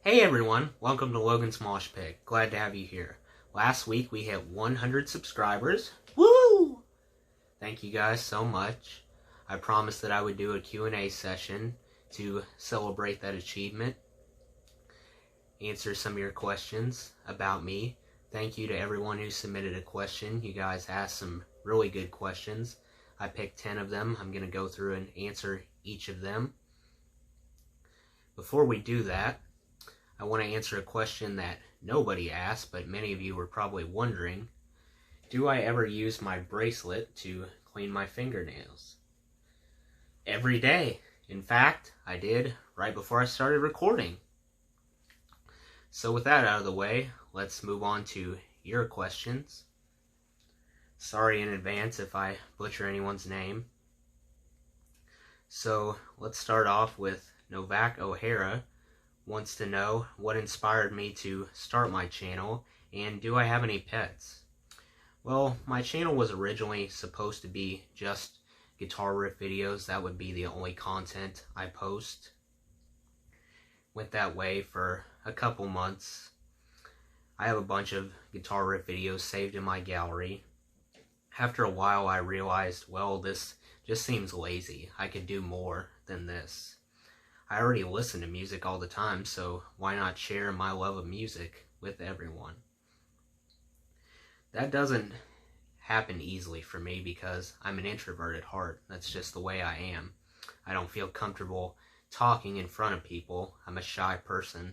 Hey everyone, welcome to Logan's Mosh Pit. Glad to have you here. Last week we hit 100 subscribers. Woo! Thank you guys so much. I promised that I would do a Q&A session to celebrate that achievement. Answer some of your questions about me. Thank you to everyone who submitted a question. You guys asked some really good questions. I picked 10 of them. I'm going to go through and answer each of them. Before we do that, I want to answer a question that nobody asked, but many of you were probably wondering. Do I ever use my bracelet to clean my fingernails? Every day. In fact, I did right before I started recording. So with that out of the way, let's move on to your questions. Sorry in advance if I butcher anyone's name. So let's start off with Novak OHara. Wants to know what inspired me to start my channel, and do I have any pets? Well, my channel was originally supposed to be just guitar riff videos. That would be the only content I post. Went that way for a couple months. I have a bunch of guitar riff videos saved in my gallery. After a while I realized, well, this just seems lazy. I could do more than this. I already listen to music all the time, so why not share my love of music with everyone? That doesn't happen easily for me because I'm an introvert at heart. That's just the way I am. I don't feel comfortable talking in front of people. I'm a shy person.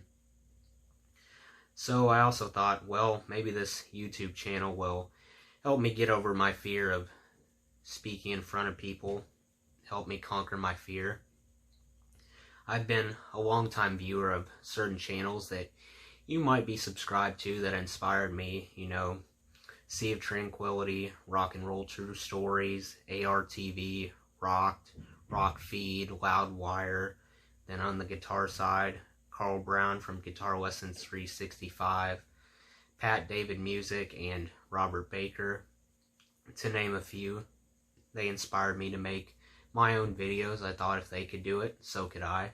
So I also thought, well, maybe this YouTube channel will help me get over my fear of speaking in front of people, help me conquer my fear. I've been a long-time viewer of certain channels that you might be subscribed to that inspired me, Sea of Tranquility, Rock and Roll True Stories, ARTV, Rocked, Rock Feed, Loudwire. Then on the guitar side, Carl Brown from Guitar Lessons 365, Pat David Music, and Robert Baker, to name a few. They inspired me to make my own videos. I thought if they could do it, so could I.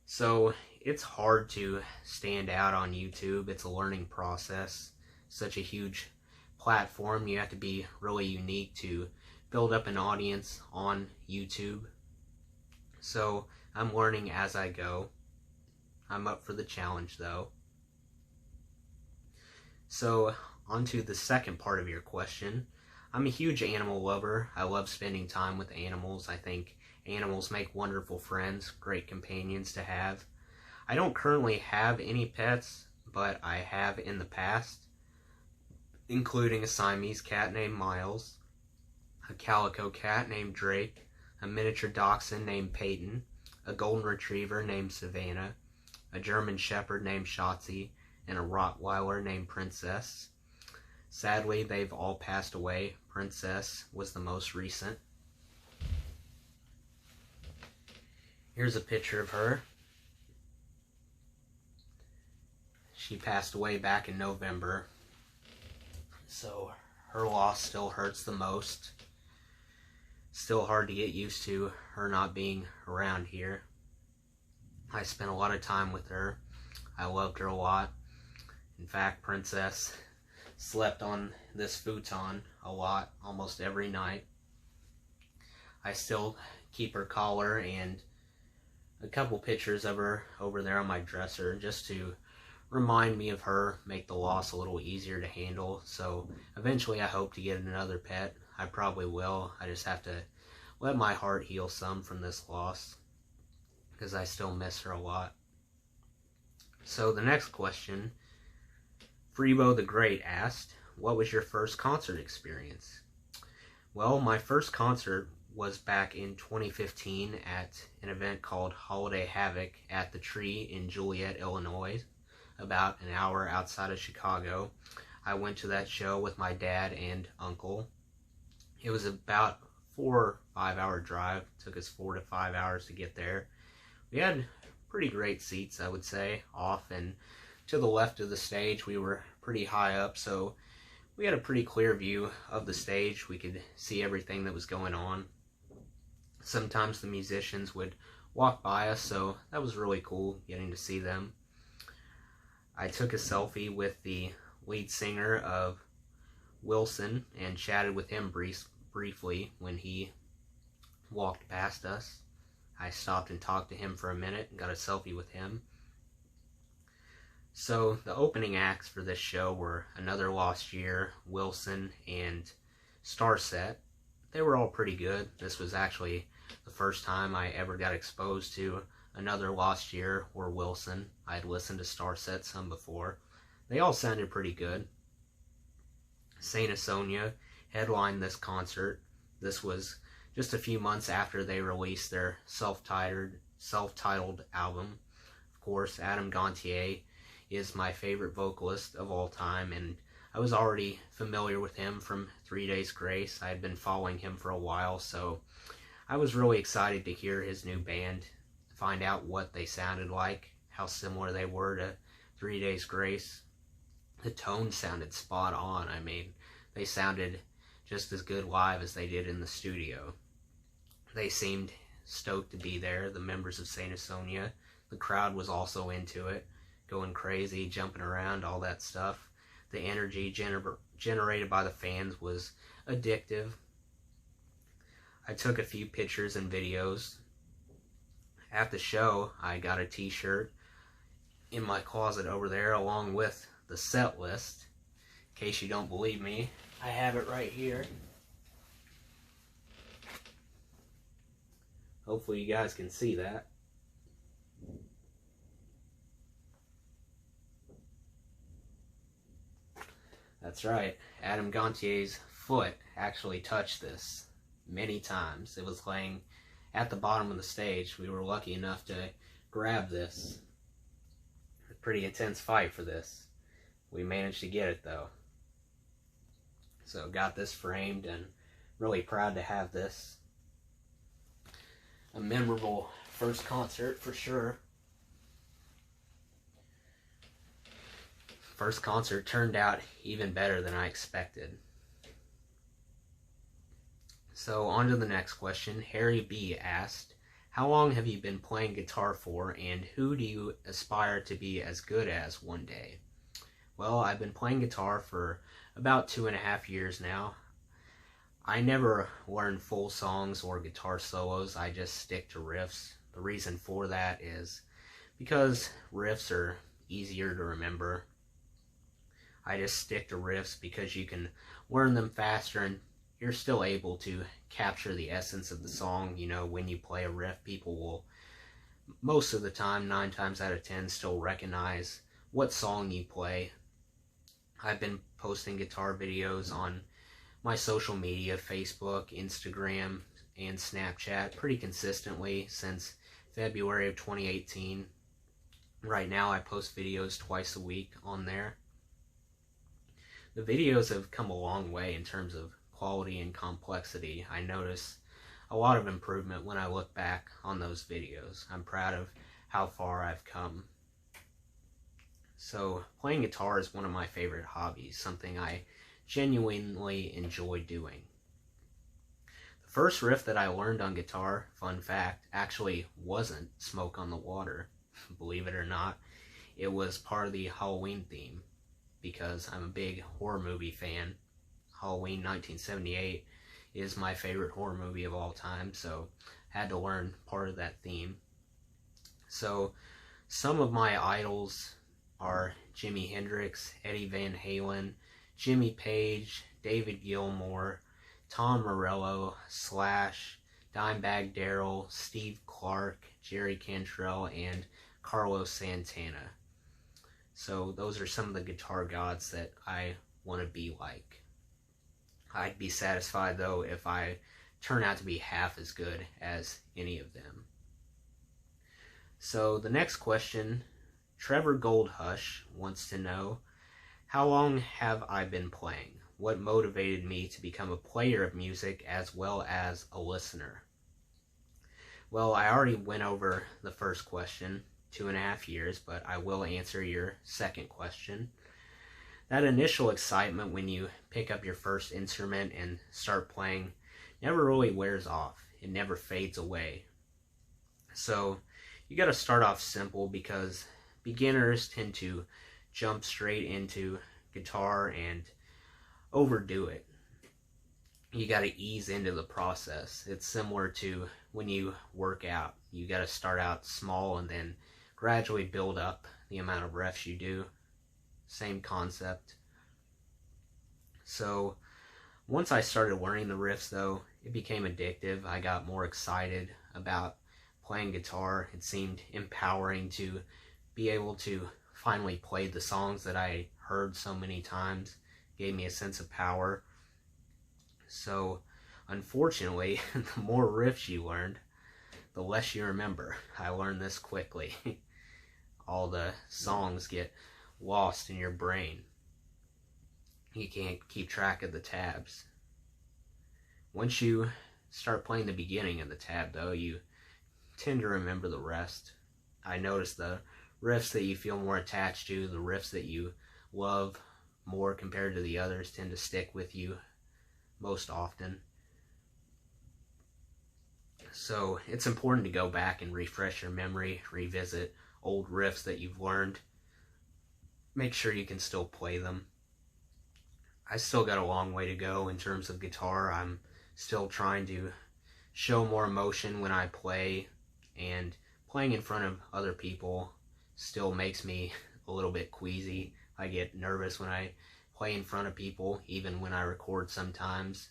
So it's hard to stand out on YouTube. It's a learning process. Such a huge platform. You have to be really unique to build up an audience on YouTube. So I'm learning as I go. I'm up for the challenge though. So on to the second part of your question. I'm a huge animal lover. I love spending time with animals. I think animals make wonderful friends, great companions to have. I don't currently have any pets, but I have in the past, including a Siamese cat named Miles, a calico cat named Drake, a miniature dachshund named Peyton, a golden retriever named Savannah, a German shepherd named Shotzi, and a Rottweiler named Princess. Sadly, they've all passed away. Princess was the most recent. Here's a picture of her. She passed away back in November. So her loss still hurts the most. Still hard to get used to her not being around here. I spent a lot of time with her. I loved her a lot. In fact, Princess slept on this futon a lot, almost every night. I still keep her collar and a couple pictures of her over there on my dresser just to remind me of her, make the loss a little easier to handle. So eventually I hope to get another pet. I probably will. I just have to let my heart heal some from this loss because I still miss her a lot. So the next question, Freebo the Great asked, what was your first concert experience? Well, my first concert was back in 2015 at an event called Holiday Havoc at the Tree in Joliet, Illinois, about an hour outside of Chicago. I went to that show with my dad and uncle. It was about 4 or 5 hour drive. It took us 4 to 5 hours to get there. We had pretty great seats, I would say, off and to the left of the stage. We were pretty high up, so we had a pretty clear view of the stage. We could see everything that was going on. Sometimes the musicians would walked by us, so that was really cool getting to see them. I took a selfie with the lead singer of Wilson and chatted with him briefly when he walked past us. I stopped and talked to him for a minute and got a selfie with him. So the opening acts for this show were Another Lost Year, Wilson, and Starset. They were all pretty good. This was actually the first time I ever got exposed to Another Lost Year or Wilson. I had listened to Starset some before. They all sounded pretty good. Saint Asonia headlined this concert. This was just a few months after they released their self-titled album. Of course, Adam Gontier is my favorite vocalist of all time, and I was already familiar with him from 3 Days Grace. I had been following him for a while, so I was really excited to hear his new band, find out what they sounded like, how similar they were to 3 Days Grace. The tone sounded spot on. I mean, they sounded just as good live as they did in the studio. They seemed stoked to be there, the members of Saint Asonia. The crowd was also into it, going crazy, jumping around, all that stuff. The energy generated by the fans was addictive. I took a few pictures and videos. At the show, I got a t-shirt in my closet over there along with the set list. In case you don't believe me, I have it right here. Hopefully you guys can see that. That's right, Adam Gontier's foot actually touched this many times. It was laying at the bottom of the stage. We were lucky enough to grab this. A pretty intense fight for this. We managed to get it though. So got this framed and really proud to have this. A memorable first concert for sure. First concert turned out even better than I expected. So on to the next question. Harry B asked, how long have you been playing guitar for, and who do you aspire to be as good as one day? Well, I've been playing guitar for about 2.5 years now. I never learn full songs or guitar solos. I just stick to riffs. The reason for that is because riffs are easier to remember. I just stick to riffs because you can learn them faster and you're still able to capture the essence of the song. You know, when you play a riff, people will, most of the time, 9 times out of 10, still recognize what song you play. I've been posting guitar videos on my social media, Facebook, Instagram, and Snapchat pretty consistently since February of 2018. Right now I post videos twice a week on there. The videos have come a long way in terms of quality and complexity. I notice a lot of improvement when I look back on those videos. I'm proud of how far I've come. So playing guitar is one of my favorite hobbies, something I genuinely enjoy doing. The first riff that I learned on guitar, fun fact, actually wasn't Smoke on the Water. Believe it or not, it was part of the Halloween theme, because I'm a big horror movie fan. Halloween 1978 is my favorite horror movie of all time, so I had to learn part of that theme. So some of my idols are Jimi Hendrix, Eddie Van Halen, Jimmy Page, David Gilmour, Tom Morello, Slash, Dimebag Darrell, Steve Clark, Jerry Cantrell, and Carlos Santana. So those are some of the guitar gods that I want to be like. I'd be satisfied though if I turn out to be half as good as any of them. So the next question, Trevor Goldhush wants to know, how long have I been playing? What motivated me to become a player of music as well as a listener? Well, I already went over the first question, 2.5 years, but I will answer your second question. That initial excitement when you pick up your first instrument and start playing never really wears off. It never fades away. So you got to start off simple, because beginners tend to jump straight into guitar and overdo it. You got to ease into the process. It's similar to when you work out. You got to start out small and then gradually build up the amount of reps you do. Same concept. So once I started learning the riffs, though, it became addictive. I got more excited about playing guitar. It seemed empowering to be able to finally play the songs that I heard so many times. It gave me a sense of power. So unfortunately, the more riffs you learned, the less you remember. I learned this quickly. All the songs get lost in your brain. You can't keep track of the tabs. Once you start playing the beginning of the tab, though, you tend to remember the rest. I noticed the riffs that you feel more attached to, the riffs that you love more compared to the others, tend to stick with you most often. So it's important to go back and refresh your memory, revisit old riffs that you've learned. Make sure you can still play them. I still got a long way to go in terms of guitar. I'm still trying to show more emotion when I play, and playing in front of other people still makes me a little bit queasy. I get nervous when I play in front of people, even when I record sometimes.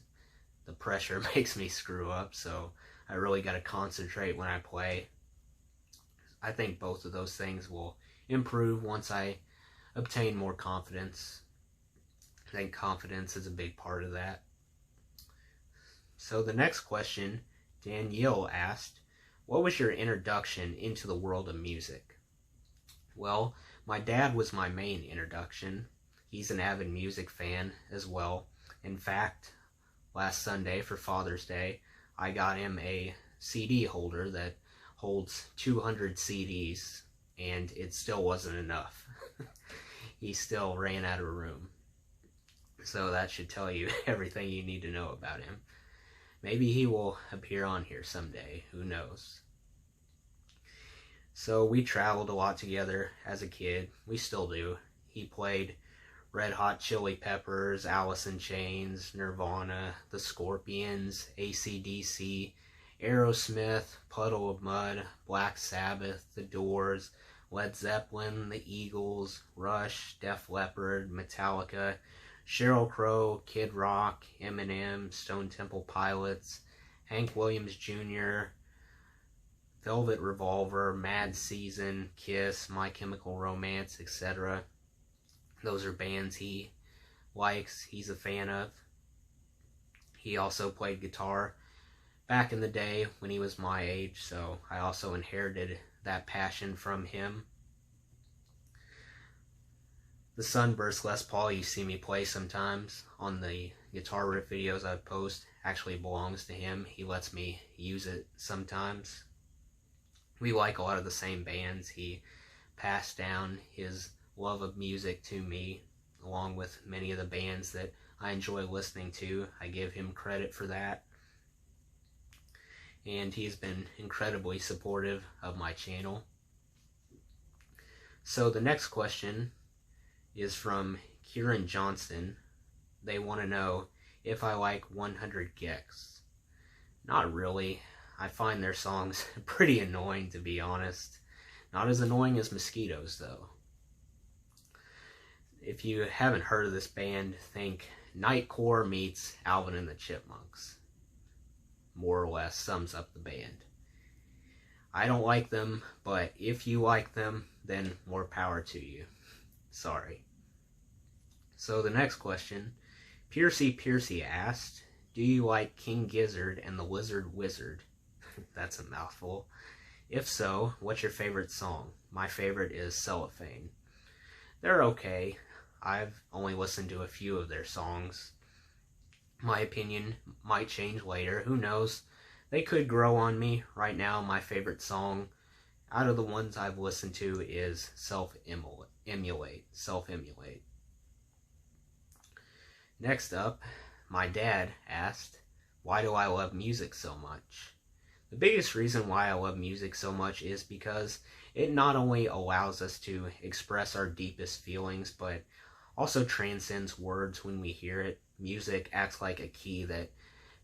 The pressure makes me screw up, so I really got to concentrate when I play. I think both of those things will improve once I obtain more confidence. I think confidence is a big part of that. So the next question, Danielle asked, what was your introduction into the world of music? Well, my dad was my main introduction. He's an avid music fan as well. In fact, last Sunday for Father's Day, I got him a CD holder that holds 200 CDs, and it still wasn't enough. He still ran out of room. So that should tell you everything you need to know about him. Maybe he will appear on here someday, who knows. So we traveled a lot together as a kid. We still do. He played Red Hot Chili Peppers, Alice in Chains, Nirvana, The Scorpions, AC/DC, Aerosmith, Puddle of Mud, Black Sabbath, The Doors, Led Zeppelin, The Eagles, Rush, Def Leppard, Metallica, Sheryl Crow, Kid Rock, Eminem, Stone Temple Pilots, Hank Williams Jr., Velvet Revolver, Mad Season, Kiss, My Chemical Romance, etc. Those are bands he likes, he's a fan of. He also played guitar back in the day when he was my age, so I also inherited that passion from him. The Sunburst Les Paul you see me play sometimes on the guitar riff videos I post actually belongs to him. He lets me use it sometimes. We like a lot of the same bands. He passed down his love of music to me, along with many of the bands that I enjoy listening to. I give him credit for that. And he's been incredibly supportive of my channel. So the next question is from Kieran Johnston. They want to know if I like 100 Gex. Not really. I find their songs pretty annoying, to be honest. Not as annoying as Mosquitoes, though. If you haven't heard of this band, think Nightcore meets Alvin and the Chipmunks. More or less sums up the band. I don't like them, but if you like them, then more power to you. Sorry. So the next question, Piercy asked, do you like King Gizzard and the Lizard Wizard? That's a mouthful. If so, what's your favorite song? My favorite is Cellophane. They're okay. I've only listened to a few of their songs. My opinion might change later. Who knows? They could grow on me. Right now, my favorite song out of the ones I've listened to is Self-Immolate. Next up, my dad asked, why do I love music so much? The biggest reason why I love music so much is because it not only allows us to express our deepest feelings, but also transcends words when we hear it. Music acts like a key that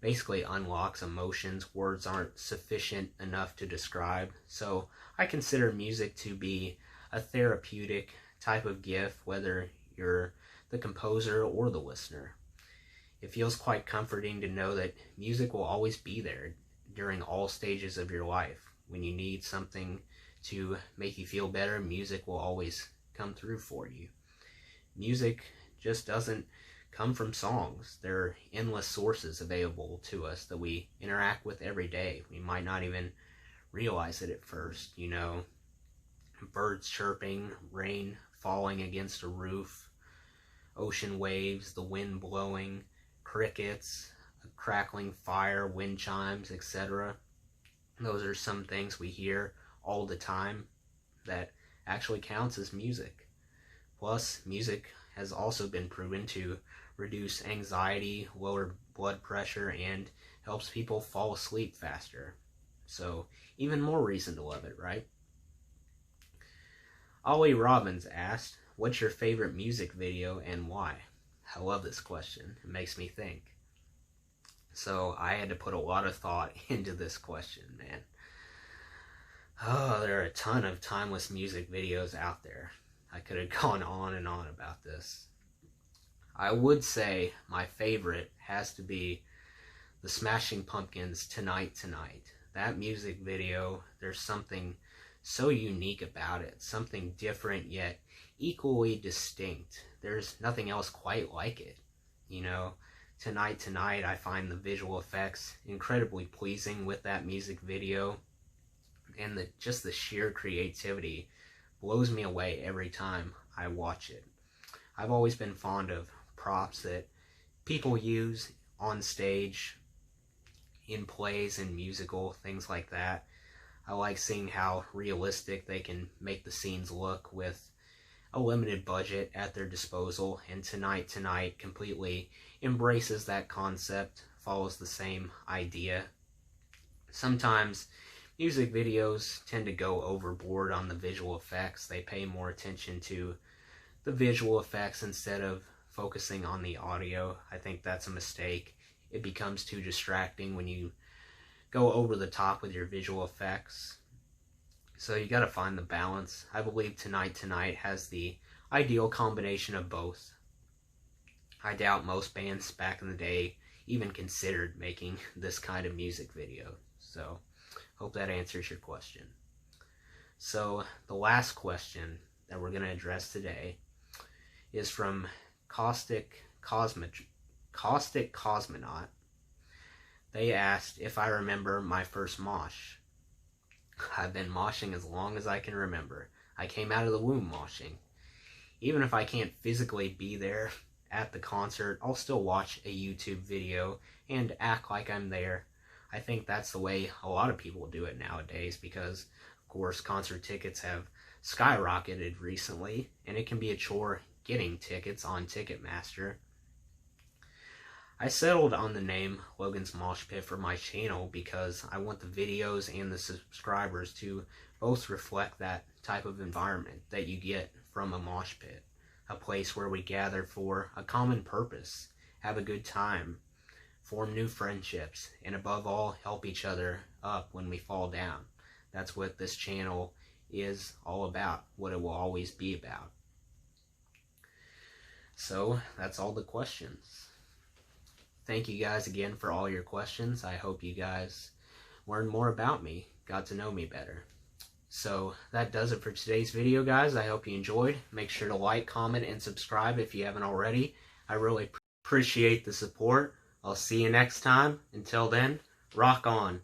basically unlocks emotions words aren't sufficient enough to describe. So I consider music to be a therapeutic type of gift, whether you're the composer or the listener. It feels quite comforting to know that music will always be there during all stages of your life. When you need something to make you feel better, music will always come through for you. Music just doesn't come from songs. There are endless sources available to us that we interact with every day. We might not even realize it at first. Birds chirping, rain falling against a roof, ocean waves, the wind blowing, crickets, a crackling fire, wind chimes, etc. Those are some things we hear all the time that actually counts as music. Plus, music has also been proven to reduce anxiety, lower blood pressure, and helps people fall asleep faster. So, even more reason to love it, right? Ollie Robbins asked, "What's your favorite music video and why?" I love this question. It makes me think. So I had to put a lot of thought into this question, man. Oh, there are a ton of timeless music videos out there. I could have gone on and on about this. I would say my favorite has to be the Smashing Pumpkins' Tonight Tonight. That music video, there's something so unique about it. Something different yet equally distinct. There's nothing else quite like it. Tonight Tonight, I find the visual effects incredibly pleasing with that music video. And just the sheer creativity blows me away every time I watch it. I've always been fond of props that people use on stage, in plays and musical, things like that. I like seeing how realistic they can make the scenes look with a limited budget at their disposal, and Tonight Tonight completely embraces that concept, follows the same idea. Sometimes music videos tend to go overboard on the visual effects. They pay more attention to the visual effects instead of focusing on the audio. I think that's a mistake. It becomes too distracting when you go over the top with your visual effects. So you gotta find the balance. I believe Tonight Tonight has the ideal combination of both. I doubt most bands back in the day even considered making this kind of music video. So, hope that answers your question. So, the last question that we're gonna address today is from Caustic Cosmonaut. They asked if I remember my first mosh. I've been moshing as long as I can remember. I came out of the womb moshing. Even if I can't physically be there at the concert, I'll still watch a YouTube video and act like I'm there. I think that's the way a lot of people do it nowadays because, of course, concert tickets have skyrocketed recently, and it can be a chore getting tickets on Ticketmaster. I settled on the name Logan's Mosh Pit for my channel because I want the videos and the subscribers to both reflect that type of environment that you get from a mosh pit. A place where we gather for a common purpose, have a good time, form new friendships, and above all, help each other up when we fall down. That's what this channel is all about, what it will always be about. So, that's all the questions. Thank you guys again for all your questions. I hope you guys learned more about me, got to know me better. So that does it for today's video, guys. I hope you enjoyed. Make sure to like, comment, and subscribe if you haven't already. I really appreciate the support. I'll see you next time. Until then, rock on.